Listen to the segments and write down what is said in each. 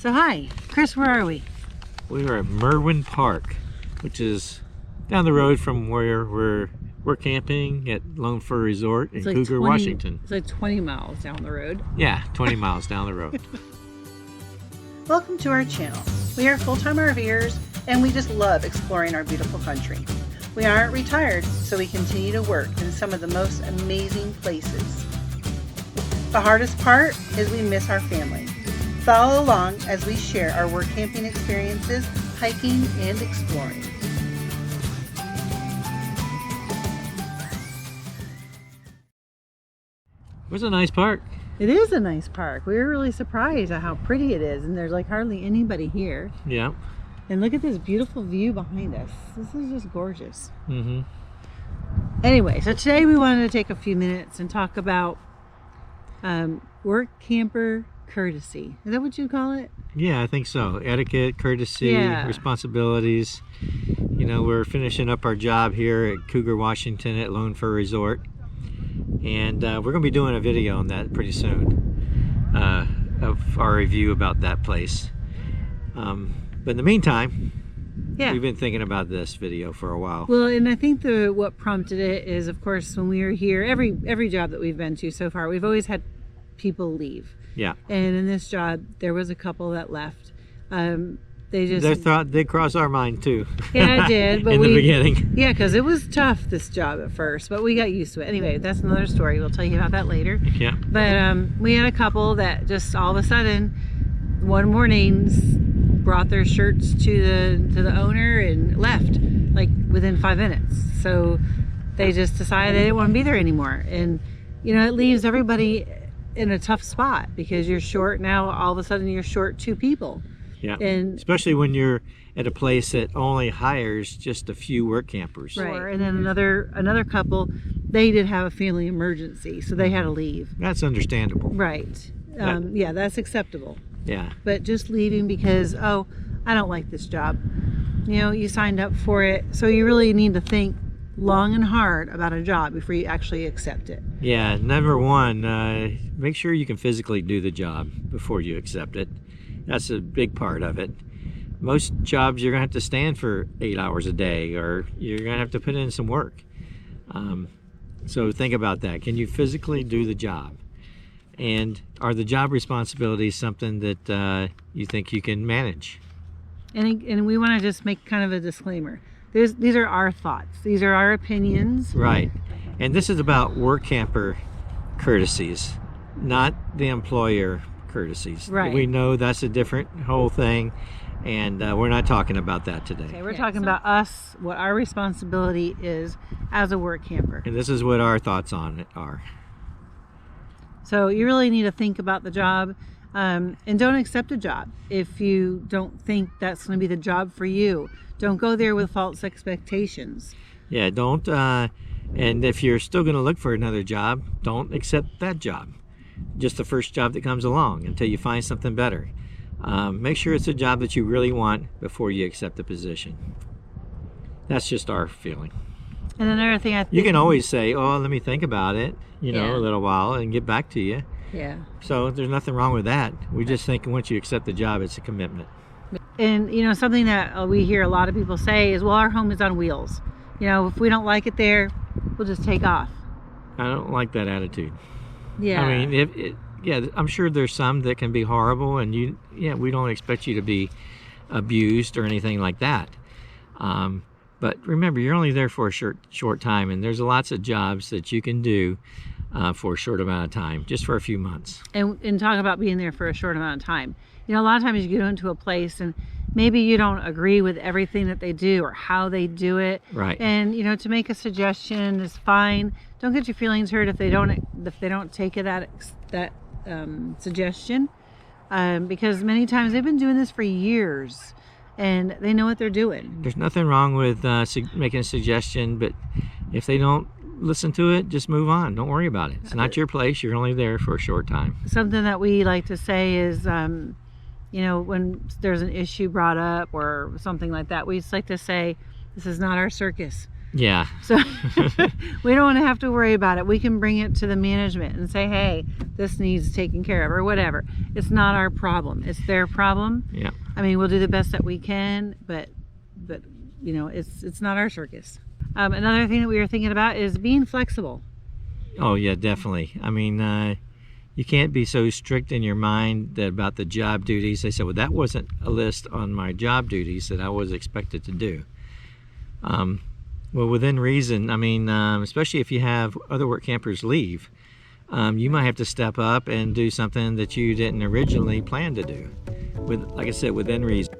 So hi, Chris, where are we? We are at Merwin Park, which is down the road from where we're camping at Lone Fir Resort in Cougar, Washington. It's like 20 miles down the road. Yeah, 20 miles down the road. Welcome to our channel. We are full-time RVers and we just love exploring our beautiful country. We aren't retired, so we continue to work in some of the most amazing places. The hardest part is we miss our family. Follow along as we share our work camping experiences, hiking, and exploring. It was a nice park. It is a nice park. We were really surprised at how pretty it is, and there's like hardly anybody here. Yeah. And look at this beautiful view behind us. This is just gorgeous. Mm-hmm. Anyway, so today we wanted to take a few minutes and talk about work camper courtesy. Is that what you call it? Yeah, I think so. Etiquette, courtesy, responsibilities. You know, we're finishing up our job here at Cougar, Washington at Lone Fir Resort. And we're going to be doing a video on that pretty soon of our review about that place. But in the meantime, we've been thinking about this video for a while. Well, and I think what prompted it is, of course, when we were here, every job that we've been to so far, we've always had people leave. Yeah. And in this job, there was a couple that left. They crossed our mind too. Yeah, it did. But in the beginning. Yeah, because it was tough, this job at first, but we got used to it. Anyway, that's another story. We'll tell you about that later. Yeah. But we had a couple that just all of a sudden, one morning, brought their shirts to the owner and left, like within 5 minutes. So they just decided they didn't want to be there anymore. And, you know, it leaves everybody in a tough spot because you're short now. All of a sudden, you're short 2 people. Yeah, and especially when you're at a place that only hires just a few work campers. Right, and then another couple, they did have a family emergency, so they had to leave. That's understandable. Right. Yeah, that's acceptable. Yeah. But just leaving because, oh, I don't like this job. You know, you signed up for it, so you really need to think long and hard about a job before you actually accept it. Yeah, number one, make sure you can physically do the job before you accept it. That's a big part of it. Most jobs you're gonna have to stand for 8 hours a day, or you're gonna have to put in some work. So think about that. Can you physically do the job? And are the job responsibilities something that you think you can manage? And we want to just make kind of a disclaimer. These are our thoughts. These are our opinions. Right. And this is about work camper courtesies, not the employer courtesies. Right. We know that's a different whole thing, and we're not talking about that today. Okay, we're talking about us, what our responsibility is as a work camper. And this is what our thoughts on it are. So you really need to think about the job, and don't accept a job if you don't think that's going to be the job for you. Don't go there with false expectations. Yeah, don't, and if you're still going to look for another job, don't accept that job. Just the first job that comes along until you find something better. Make sure it's a job that you really want before you accept the position. That's just our feeling. And another thing I think... You can always say, oh, let me think about it, you know, a little while and get back to you. Yeah. So there's nothing wrong with that. We just think once you accept the job, it's a commitment. And, you know, something that we hear a lot of people say is, well, our home is on wheels. You know, if we don't like it there, we'll just take off. I don't like that attitude. Yeah. I mean, I'm sure there's some that can be horrible, and we don't expect you to be abused or anything like that. But remember, you're only there for a short time, and there's lots of jobs that you can do for a short amount of time, just for a few months. And talk about being there for a short amount of time. You know, a lot of times you go into a place and maybe you don't agree with everything that they do or how they do it. Right. And, you know, to make a suggestion is fine. Don't get your feelings hurt if they don't take that suggestion, because many times they've been doing this for years and they know what they're doing. There's nothing wrong with making a suggestion, but if they don't listen to it, just move on. Don't worry about it. It's not your place. You're only there for a short time. Something that we like to say is, you know, when there's an issue brought up or something like that, we just like to say, this is not our circus. Yeah. So we don't want to have to worry about it. We can bring it to the management and say, hey, this needs taken care of or whatever. It's not our problem. It's their problem. Yeah. I mean, we'll do the best that we can, but you know, it's not our circus. Another thing that we were thinking about is being flexible. Oh yeah, definitely. I mean, you can't be so strict in your mind about the job duties. They said, well, that wasn't a list on my job duties that I was expected to do. Well, within reason, I mean, especially if you have other work campers leave, you might have to step up and do something that you didn't originally plan to do. Like I said, within reason.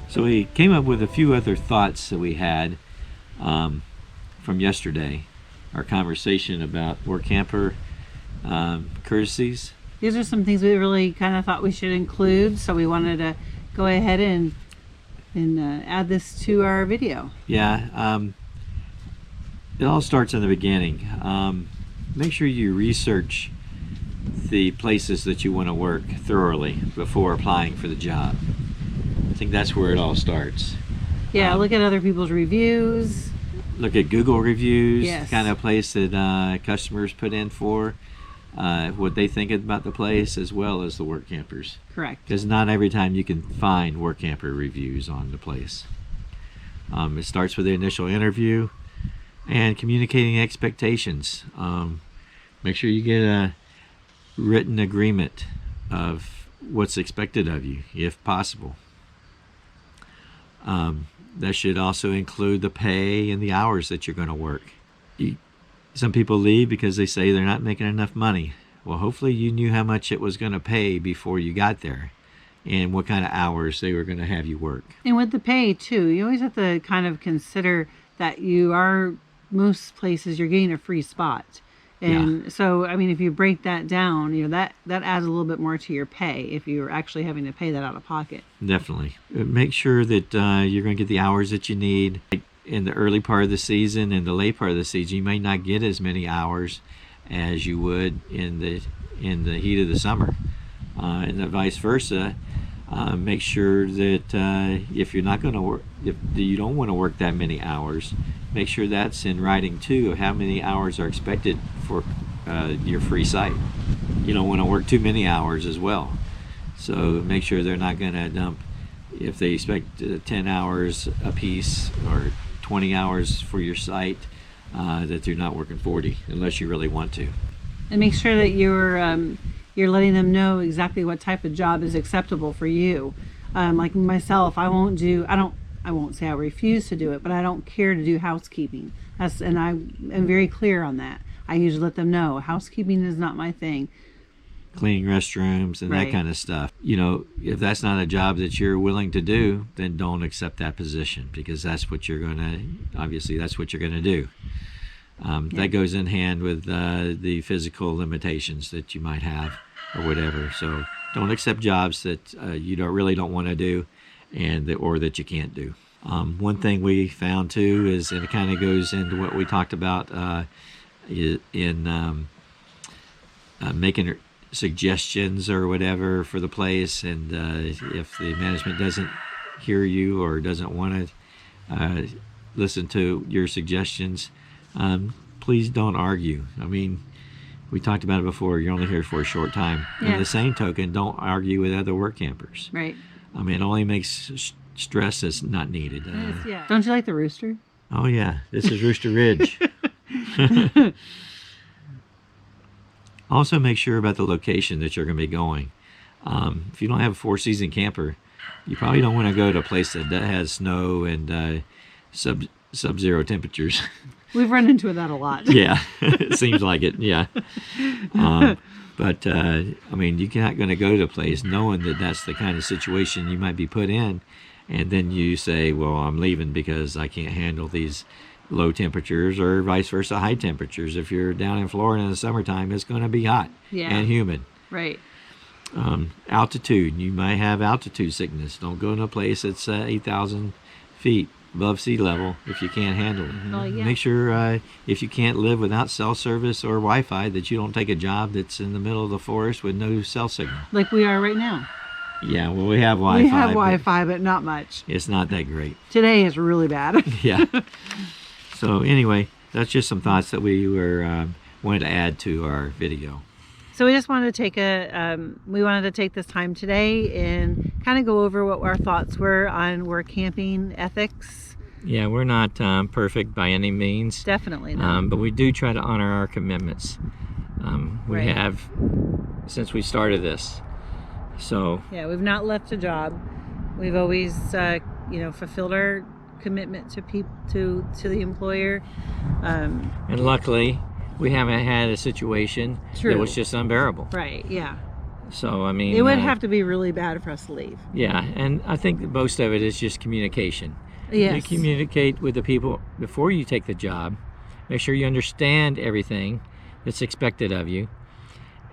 So we came up with a few other thoughts that we had from yesterday, our conversation about work camper courtesies. These are some things we really kind of thought we should include, so we wanted to go ahead and add this to our video. Yeah, it all starts in the beginning. Make sure you research the places that you want to work thoroughly before applying for the job. I think that's where it all starts. Yeah, look at other people's reviews. Look at Google reviews, Yes. the kind of place that customers put in for, what they think about the place, as well as the work campers. Correct. Because not every time you can find work camper reviews on the place. It starts with the initial interview and communicating expectations. Make sure you get a written agreement of what's expected of you, if possible. That should also include the pay and the hours that you're going to work. Some people leave because they say they're not making enough money. Well, hopefully you knew how much it was going to pay before you got there and what kind of hours they were going to have you work. And with the pay too, you always have to kind of consider that most places you're getting a free spot. And so, I mean, if you break that down, you know, that adds a little bit more to your pay if you're actually having to pay that out of pocket. Definitely. Make sure that you're going to get the hours that you need. In the early part of the season and the late part of the season, you may not get as many hours as you would in the heat of the summer. And the vice versa. Make sure that if you're not going to work, if you don't want to work that many hours, make sure that's in writing too, of how many hours are expected for your free site. You don't want to work too many hours as well. So make sure they're not going to dump, if they expect 10 hours a piece or 20 hours for your site, that they're not working 40 unless you really want to. And make sure that you're letting them know exactly what type of job is acceptable for you. Like myself, I won't say I refuse to do it, but I don't care to do housekeeping. And I am very clear on that. I usually let them know housekeeping is not my thing. Cleaning restrooms and that kind of stuff. You know, if that's not a job that you're willing to do, then don't accept that position, because that's what you're going to do. That goes in hand with the physical limitations that you might have or whatever. So don't accept jobs that you really don't want to do or that you can't do. One thing we found too is, and it kind of goes into what we talked about in making suggestions or whatever for the place, and if the management doesn't hear you or doesn't want to listen to your suggestions, please don't argue. I mean, we talked about it before, you're only here for a short time. Yeah. In the same token, don't argue with other work campers. Right. I mean, it only makes stress that's not needed. Don't you like the rooster? Oh yeah, this is Rooster Ridge. Also make sure about the location that you're going to be going. If you don't have a four-season camper, you probably don't want to go to a place that has snow and sub-zero temperatures. We've run into that a lot. Yeah, it seems like it, yeah. But, I mean, you're not going to go to a place knowing that that's the kind of situation you might be put in, and then you say, well, I'm leaving because I can't handle these low temperatures, or vice versa, high temperatures. If you're down in Florida in the summertime, it's going to be hot and humid. Right. Altitude. You might have altitude sickness. Don't go in a place that's 8,000 feet above sea level if you can't handle it. Oh, yeah. Make sure if you can't live without cell service or Wi-Fi, that you don't take a job that's in the middle of the forest with no cell signal. Like we are right now. Yeah, well, we have Wi-Fi. We have Wi-Fi, but not much. It's not that great. Today is really bad. Yeah. So anyway, that's just some thoughts that we were wanted to add to our video. So we just wanted to take we wanted to take this time today and kind of go over what our thoughts were on work camping ethics. Yeah, we're not perfect by any means. Definitely not. But we do try to honor our commitments. We Right. have since we started this. So Yeah, we've not left a job. We've always, fulfilled our commitment to the employer. and luckily, we haven't had a situation True. that was just unbearable. Right. Yeah. So I mean, It would have to be really bad for us to leave. Yeah, and I think that most of it is just communication. Yes. You communicate with the people before you take the job. Make sure you understand everything that's expected of you,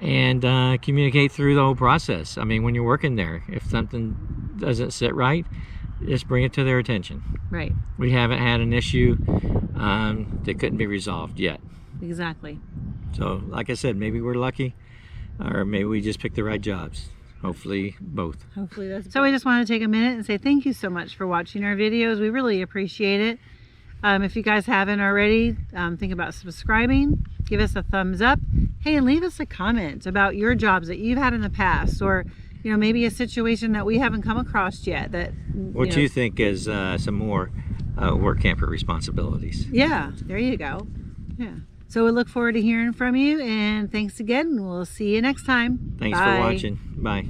and communicate through the whole process. I mean, when you're working there, if something doesn't sit right, just bring it to their attention. Right. We haven't had an issue that couldn't be resolved yet. Exactly. So, like I said, maybe we're lucky, or maybe we just picked the right jobs. Hopefully, both. Hopefully that's. So we just want to take a minute and say thank you so much for watching our videos. We really appreciate it. If you guys haven't already, think about subscribing. Give us a thumbs up. Hey, and leave us a comment about your jobs that you've had in the past, or maybe a situation that we haven't come across yet. That What you think is some more work camper responsibilities. Yeah, there you go. Yeah. So we look forward to hearing from you, and thanks again. We'll see you next time. Thanks Bye. for watching. Bye.